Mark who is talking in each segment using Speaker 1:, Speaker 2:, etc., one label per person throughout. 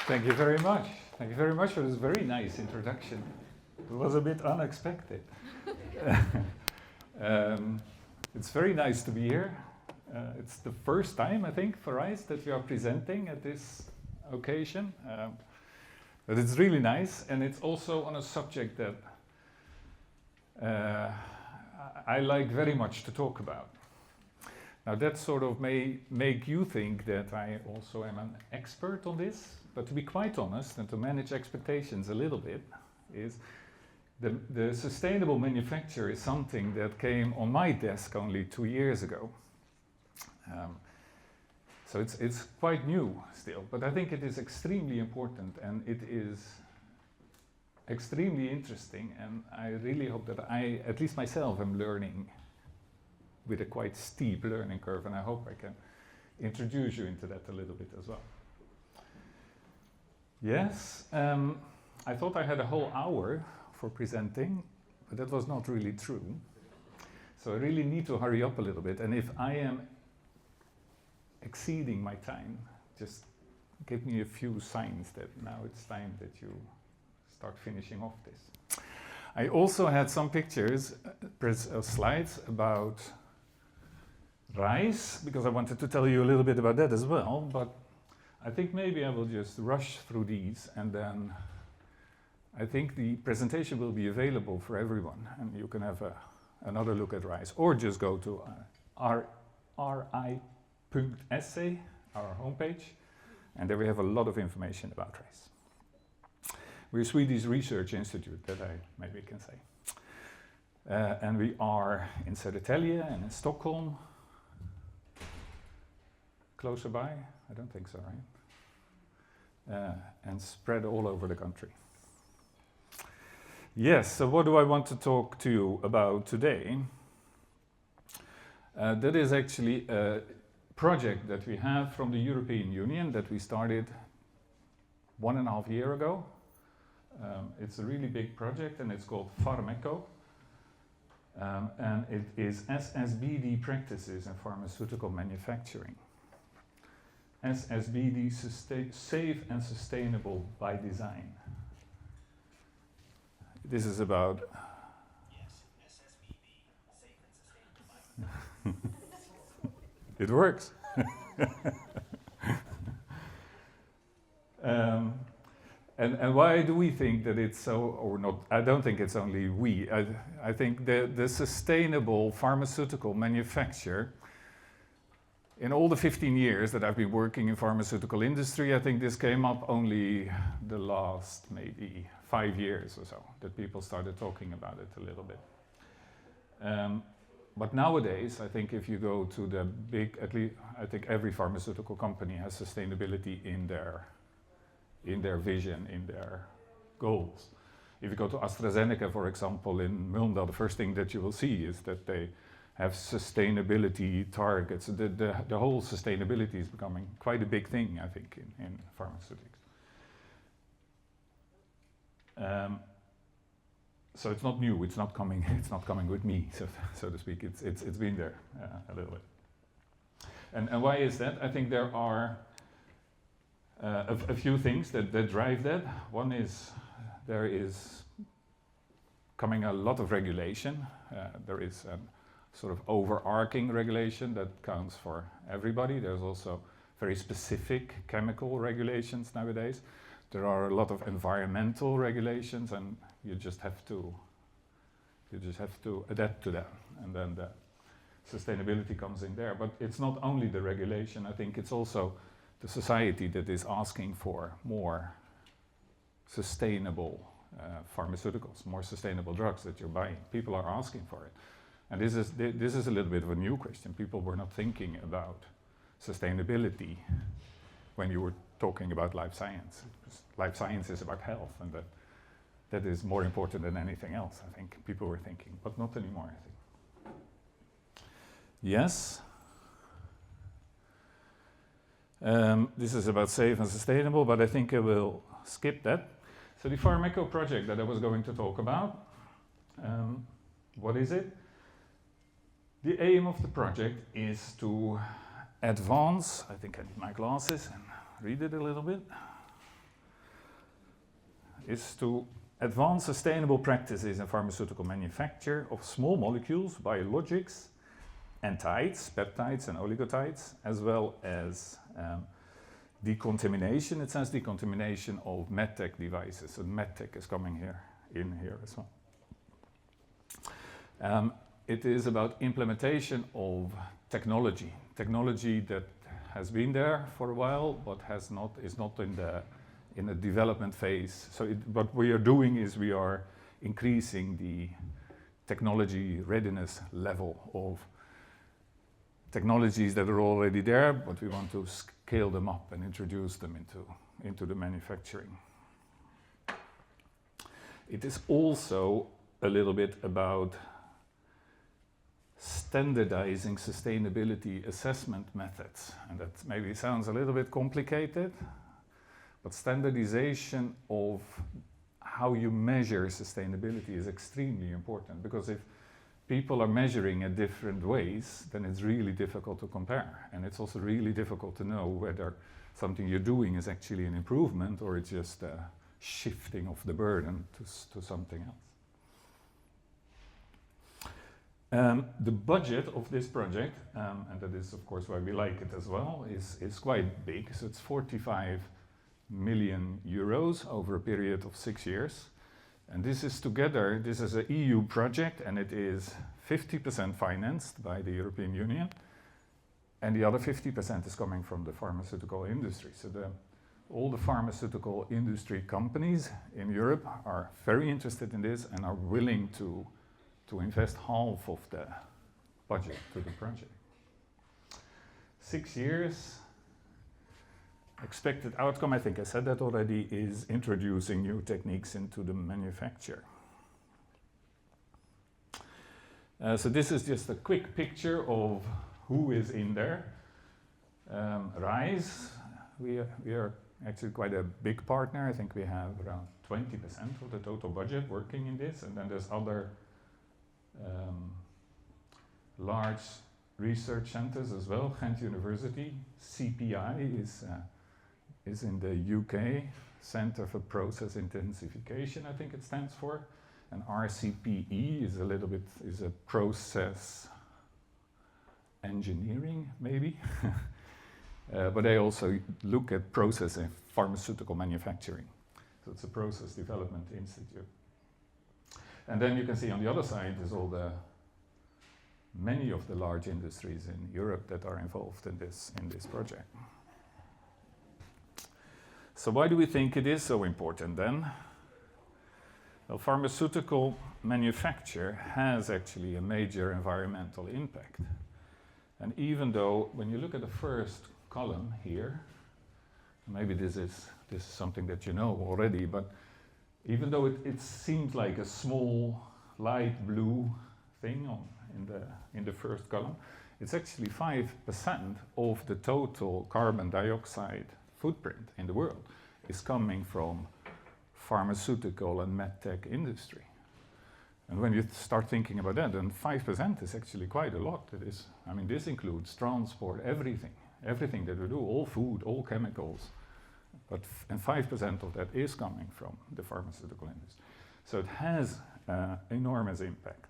Speaker 1: Thank you very much. Thank you very much for this very nice introduction. It was a bit unexpected. It's very nice to be here. It's the first time, I think, for us that we are presenting at this occasion. But it's really nice, and it's also on a subject that I like very much to talk about. Now that sort of may make you think that I also am an expert on this, but to be quite honest and to manage expectations a little bit, is the sustainable manufacture is something that came on my desk only 2 years ago. So it's quite new still, but I think it is extremely important and it is extremely interesting, and I really hope that I, at least myself, am learning with a quite steep learning curve, and I hope I can introduce you into that a little bit as well. Yes, I thought I had a whole hour for presenting, but that was not really true. So I really need to hurry up a little bit, and if I am exceeding my time, just give me a few signs that now it's time that you start finishing off this. I also had some pictures, slides about rice, because I wanted to tell you a little bit about that as well, but I think maybe I will just rush through these, and then I think the presentation will be available for everyone, and you can have another look at rice, or just go to ri.se, our homepage, and there we have a lot of information about rice. We're a Swedish research institute, that I maybe can say. And we are in Södertälje and in Stockholm. Closer by? I don't think so, right? And spread all over the country. Yes, so what do I want to talk to you about today? That is actually a project that we have from the European Union that we started 1.5 years ago. It's a really big project, and it's called pharmaceutical. And it is SSBD practices in pharmaceutical manufacturing. SSBD, safe and sustainable by design. This is about...
Speaker 2: Yes, SSBD, safe and sustainable by design.
Speaker 1: It works. And why do we think that it's so, or not? I don't think it's only we. I think the sustainable pharmaceutical manufacture, in all the 15 years that I've been working in pharmaceutical industry, I think this came up only the last maybe 5 years or so, that people started talking about it a little bit. But nowadays, I think if you go to the big, at least I think every pharmaceutical company has sustainability in their vision, in their goals. If you go to AstraZeneca, for example, in Mölndal, the first thing that you will see is that they have sustainability targets. The whole sustainability is becoming quite a big thing, I think, in pharmaceutics. So it's not new. It's not coming. It's not coming with me, so to speak. It's been there a little bit. And why is that? I think there are a few things that drive that. One is there is coming a lot of regulation. There is a sort of overarching regulation that counts for everybody. There's also very specific chemical regulations nowadays. There are a lot of environmental regulations, and you just have to adapt to that, and then the sustainability comes in there. But it's not only the regulation. I think it's also the society that is asking for more sustainable pharmaceuticals, more sustainable drugs that you're buying. People are asking for it. And this is a little bit of a new question. People were not thinking about sustainability when you were talking about life science. Life science is about health, and that is more important than anything else, I think people were thinking, but not anymore, I think. Yes. This is about safe and sustainable, but I think I will skip that. So the pharmaceutical project that I was going to talk about, what is it? The aim of the project is to advance, I think I need my glasses and read it a little bit. is to advance sustainable practices in pharmaceutical manufacture of small molecules, biologics, entides, peptides and oligotides, as well as decontamination. It says decontamination of medtech devices. So medtech is coming in here as well. It is about implementation of technology that has been there for a while, but is not in the development phase. So what we are doing is we are increasing the technology readiness level of technologies that are already there, but we want to scale them up and introduce them into the manufacturing. It is also a little bit about standardizing sustainability assessment methods. And that maybe sounds a little bit complicated, but standardization of how you measure sustainability is extremely important, because if people are measuring in different ways, then it's really difficult to compare. And it's also really difficult to know whether something you're doing is actually an improvement or it's just a shifting of the burden to something else. The budget of this project, and that is of course why we like it as well, is quite big. So it's 45 million euros over a period of 6 years. And this is an EU project, and it is 50% financed by the European Union, and the other 50% is coming from the pharmaceutical industry. So all the pharmaceutical industry companies in Europe are very interested in this and are willing to invest half of the budget to the project. 6 years. Expected outcome, I think I said that already, is introducing new techniques into the manufacture. So this is just a quick picture of who is in there. RISE, we are actually quite a big partner. I think we have around 20% of the total budget working in this, and then there's other large research centers as well. Ghent University, CPI is in the UK, Centre for Process Intensification, I think it stands for. And RCPE is a process engineering, maybe. But they also look at process in pharmaceutical manufacturing. So it's a process development institute. And then you can see on the other side is many of the large industries in Europe that are involved in this project. So why do we think it is so important then? Well, pharmaceutical manufacture has actually a major environmental impact. And even though, when you look at the first column here, maybe this is something that you know already, but even though it seems like a small light blue thing in the first column, it's actually 5% of the total carbon dioxide footprint in the world is coming from pharmaceutical and medtech industry. And when you start thinking about that, then 5% is actually quite a lot. This includes transport, everything that we do, all food, all chemicals. And 5% of that is coming from the pharmaceutical industry. So it has enormous impact.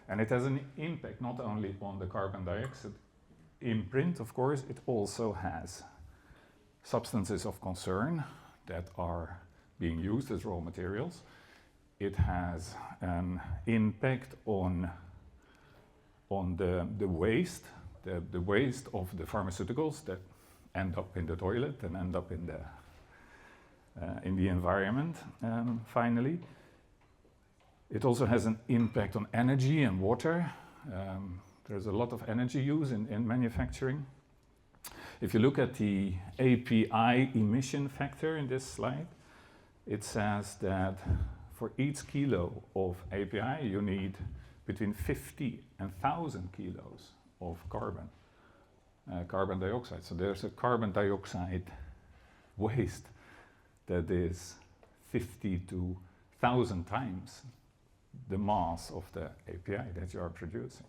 Speaker 1: And it has an impact not only on the carbon dioxide imprint, of course, it also has substances of concern that are being used as raw materials. It has an impact on the waste, the waste of the pharmaceuticals that end up in the toilet and end up in the environment, finally. It also has an impact on energy and water. There's a lot of energy use in manufacturing. If you look at the API emission factor in this slide, it says that for each kilo of API, you need between 50 and 1,000 kilos of carbon dioxide. So there's a carbon dioxide waste that is 50 to 1,000 times the mass of the API that you are producing.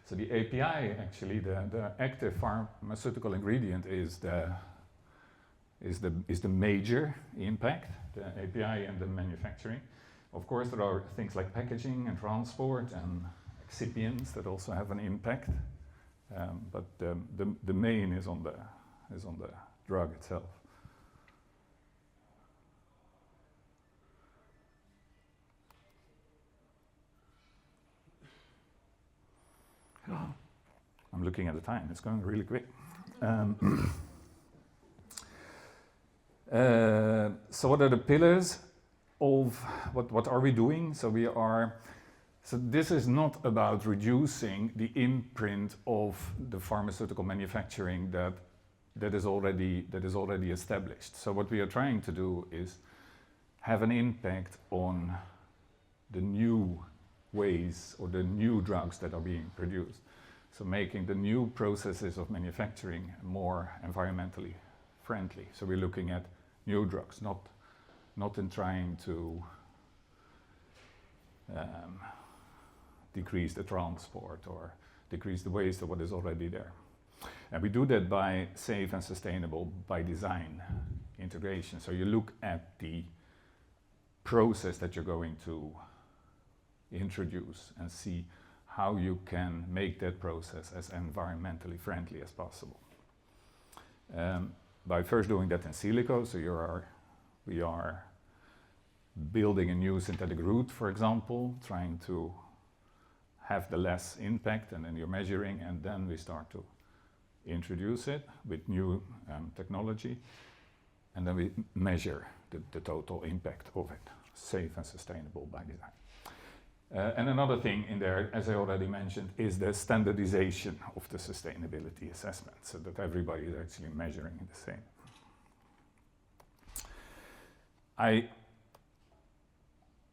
Speaker 1: So the API, actually, the active pharmaceutical ingredient is the is the major impact, the API and the manufacturing. Of course, there are things like packaging and transport and excipients that also have an impact, but the main is on the drug itself. I'm looking at the time, it's going really quick. So what are the pillars of what are we doing? So this is not about reducing the imprint of the pharmaceutical manufacturing that is already established. So what we are trying to do is have an impact on the new ways or the new drugs that are being produced. So making the new processes of manufacturing more environmentally friendly. So we're looking at new drugs, not in trying to decrease the transport or decrease the waste of what is already there. And we do that by safe and sustainable by design integration. So you look at the process that you're going to introduce and see how you can make that process as environmentally friendly as possible. By first doing that in silico, so we are building a new synthetic route, for example, trying to have the less impact, and then you're measuring, and then we start to introduce it with new technology, and then we measure the total impact of it, safe and sustainable by design. And another thing in there, as I already mentioned, is the standardization of the sustainability assessment, so that everybody is actually measuring the same. I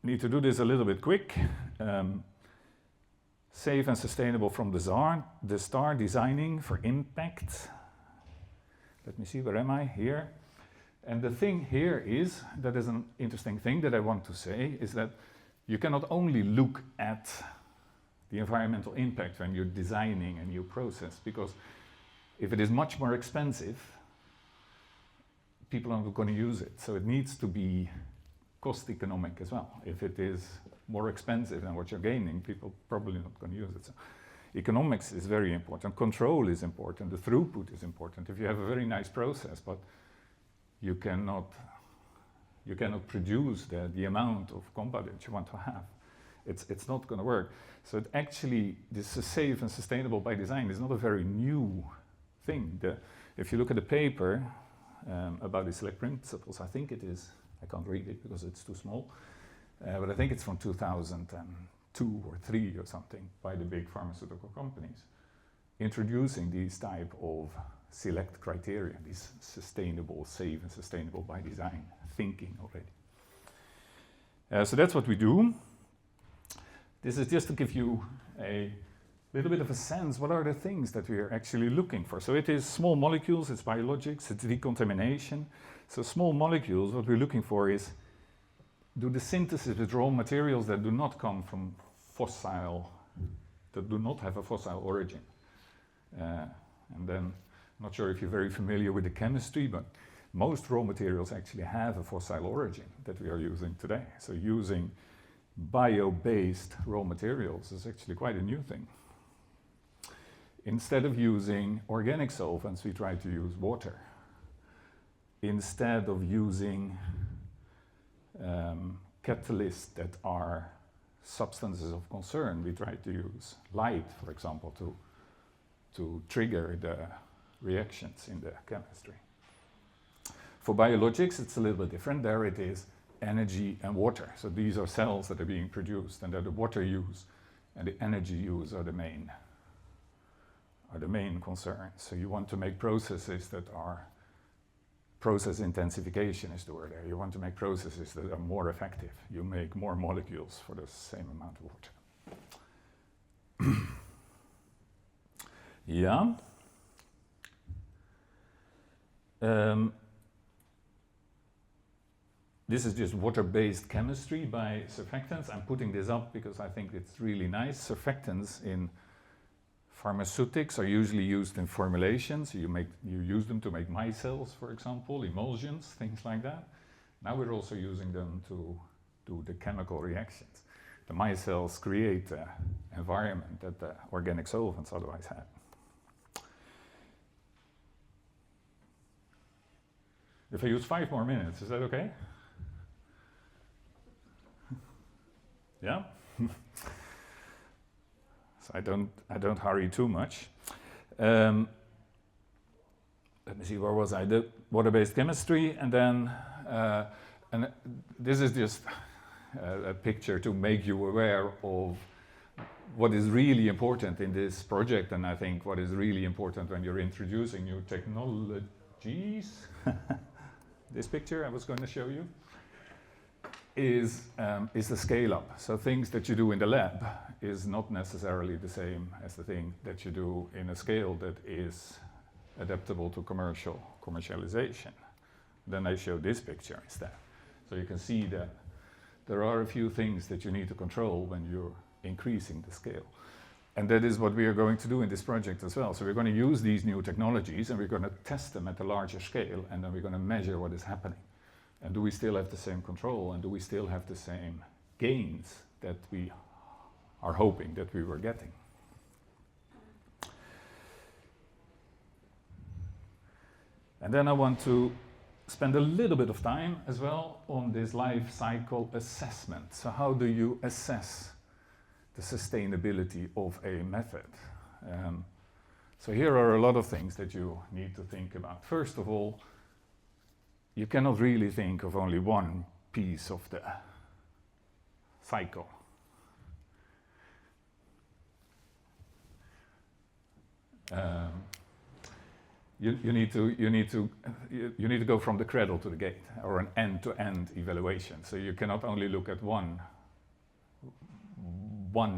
Speaker 1: need to do this a little bit quick. Safe and sustainable from the start, designing for impact. Let me see, where am I? Here. And the thing here is, that is an interesting thing that I want to say, is that you cannot only look at the environmental impact when you're designing a new process, because if it is much more expensive, people are not going to use it. So it needs to be cost economic as well. If it is more expensive than what you're gaining, people probably not going to use it. So economics is very important. Control is important. The throughput is important. If you have a very nice process, but you cannot produce the amount of compound that you want to have, it's not going to work. So it actually, this safe and sustainable by design is not a very new thing. If you look at the paper about the select principles, I think it is, I can't read it because it's too small, but I think it's from 2002 or 3 or something, by the big pharmaceutical companies, introducing these type of select criteria, these sustainable, safe and sustainable by design thinking already. So that's what we do. This is just to give you a little bit of a sense, what are the things that we are actually looking for? So it is small molecules, it's biologics, it's decontamination. So small molecules, what we're looking for is, do the synthesis with raw materials that do not come from fossil, that do not have a fossil origin. And then, I'm not sure if you're very familiar with the chemistry, but most raw materials actually have a fossil origin that we are using today. So using bio-based raw materials is actually quite a new thing. Instead of using organic solvents, we try to use water. Instead of using catalysts that are substances of concern, we try to use light, for example, to trigger the reactions in the chemistry. For biologics, it's a little bit different. There it is energy and water. So these are cells that are being produced, and the water use and the energy use are the main concerns. So you want to make processes that are, process intensification is the word there. You want to make processes that are more effective. You make more molecules for the same amount of water. Yeah. This is just water-based chemistry by surfactants. I'm putting this up because I think it's really nice. Surfactants in Pharmaceutics are usually used in formulations. You use them to make micelles, for example, emulsions, things like that. Now we're also using them to do the chemical reactions. The micelles create the environment that the organic solvents otherwise have. If I use 5 more minutes, is that okay? Yeah? So I don't hurry too much. Let me see, where was I? The water-based chemistry, and then and this is just a picture to make you aware of what is really important in this project, and I think what is really important when you're introducing new technologies. This picture I was going to show you is the scale up. So things that you do in the lab is not necessarily the same as the thing that you do in a scale that is adaptable to commercialization. Then I show this picture instead. So you can see that there are a few things that you need to control when you're increasing the scale. And that is what we are going to do in this project as well. So we're going to use these new technologies and we're going to test them at a larger scale, and then we're going to measure what is happening. And do we still have the same control, and do we still have the same gains that we are hoping that we were getting? And then I want to spend a little bit of time as well on this life cycle assessment. So how do you assess the sustainability of a method? So here are a lot of things that you need to think about. First of all, you cannot really think of only one piece of the cycle. You need to go from the cradle to the gate, or an end-to-end evaluation. So you cannot only look at one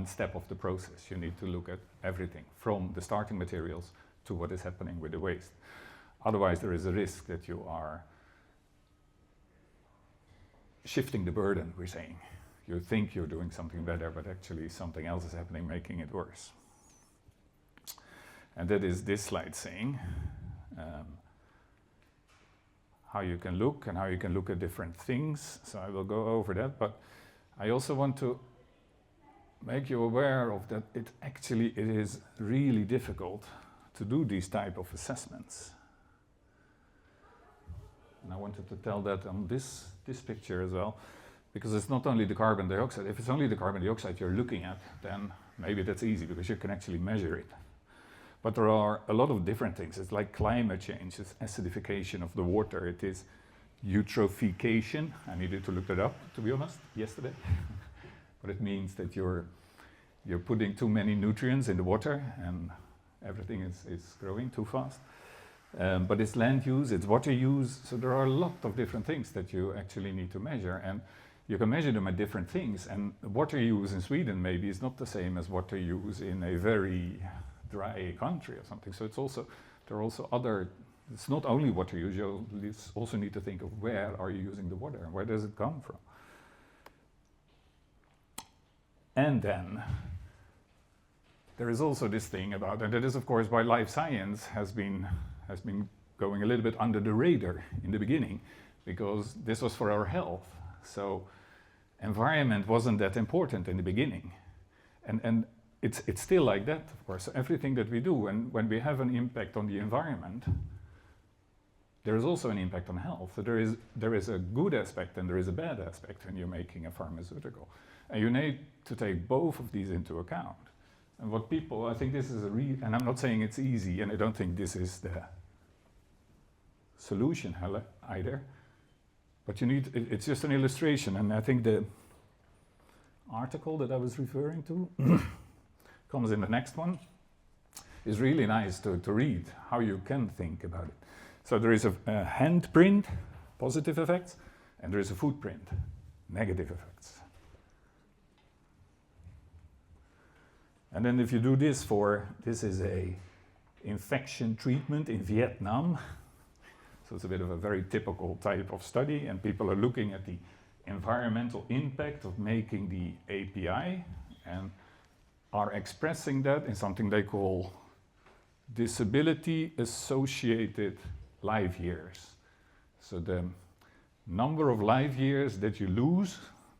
Speaker 1: step of the process. You need to look at everything, from the starting materials to what is happening with the waste. Otherwise, there is a risk that you are shifting the burden, we're saying. You think you're doing something better, but actually something else is happening, making it worse. And that is this slide saying how you can look and how you can look at different things. So I will go over that, but I also want to make you aware of that it is really difficult to do these type of assessments. And I wanted to tell that on this picture as well, because it's not only the carbon dioxide. If it's only the carbon dioxide you're looking at, then maybe that's easy because you can actually measure it. But there are a lot of different things. It's like climate change, it's acidification of the water, it is eutrophication. I needed to look that up, to be honest, yesterday. But it means that you're putting too many nutrients in the water and everything is growing too fast. But it's land use, it's water use, so there are a lot of different things that you actually need to measure, and you can measure them at different things. And water use in Sweden maybe is not the same as water use in a very dry country or something. So there are also other, it's not only water use, you also need to think of where are you using the water and where does it come from. And then there is also this thing about, and that is of course why life science has been going a little bit under the radar in the beginning, because this was for our health. So environment wasn't that important in the beginning. And it's still like that, of course. So everything that we do, and when we have an impact on the environment, there is also an impact on health. So there is a good aspect and there is a bad aspect when you're making a pharmaceutical. And you need to take both of these into account. And what people, I think this is and I'm not saying it's easy, and I don't think this is the solution either, but it's just an illustration. And I think the article that I was referring to comes in the next one, is really nice to read how you can think about it. So there is a handprint, positive effects, and there is a footprint, negative effects. And then if you do this this is a infection treatment in Vietnam. So it's a bit of a very typical type of study, and people are looking at the environmental impact of making the API. And are expressing that in something they call disability-associated life years. So the number of life years that you lose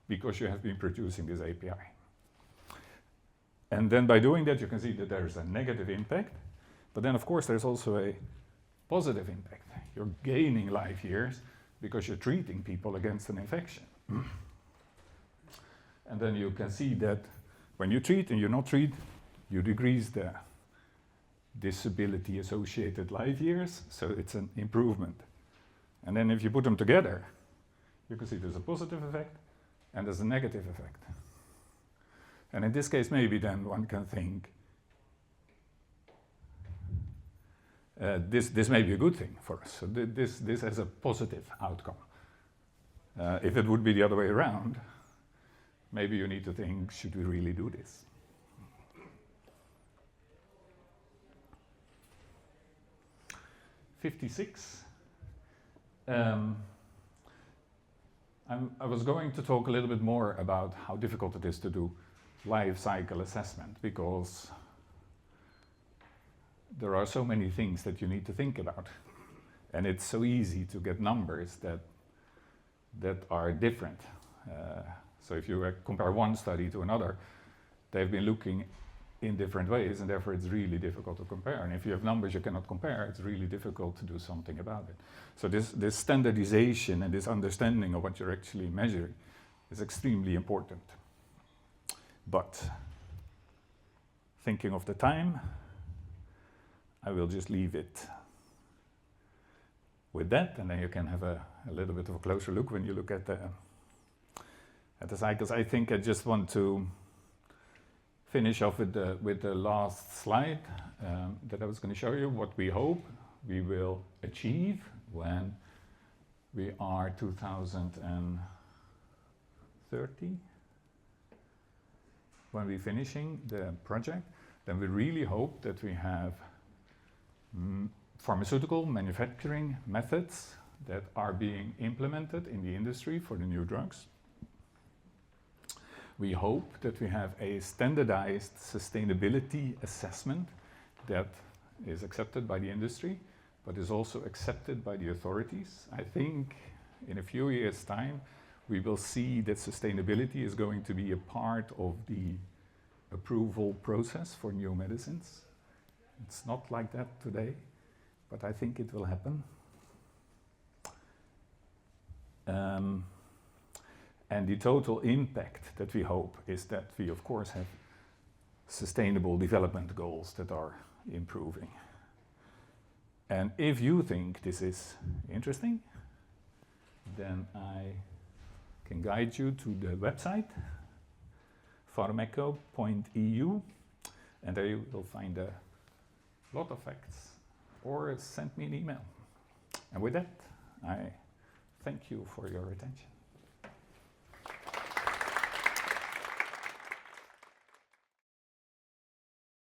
Speaker 1: because you have been producing this API. And then by doing that, you can see that there is a negative impact, but then of course there's also a positive impact. You're gaining life years because you're treating people against an infection. And then you can see that when you treat and you not treat, you decrease the disability-associated life years, so it's an improvement. And then if you put them together, you can see there's a positive effect and there's a negative effect. And in this case, maybe then one can think, this may be a good thing for us. So this has a positive outcome. If it would be the other way around, maybe you need to think, should we really do this? '56. I was going to talk a little bit more about how difficult it is to do life cycle assessment, because there are so many things that you need to think about, and it's so easy to get numbers that are different. So if you compare one study to another, they've been looking in different ways, and therefore it's really difficult to compare. And if you have numbers you cannot compare, it's really difficult to do something about it. So this standardization and this understanding of what you're actually measuring is extremely important. But thinking of the time, I will just leave it with that, and then you can have a little bit of a closer look when you look at the cycles. I think I just want to finish off with the last slide that I was going to show you, what we hope we will achieve when we are 2030. When we're finishing the project, then we really hope that we have pharmaceutical manufacturing methods that are being implemented in the industry for the new drugs. We hope that we have a standardized sustainability assessment that is accepted by the industry, but is also accepted by the authorities. I think in a few years' time, we will see that sustainability is going to be a part of the approval process for new medicines. It's not like that today, but I think it will happen. And the total impact that we hope is that we, of course, have sustainable development goals that are improving. And if you think this is interesting, then I can guide you to the website, pharmaco.eu, and there you will find a lot of facts, or send me an email. And with that, I thank you for your attention.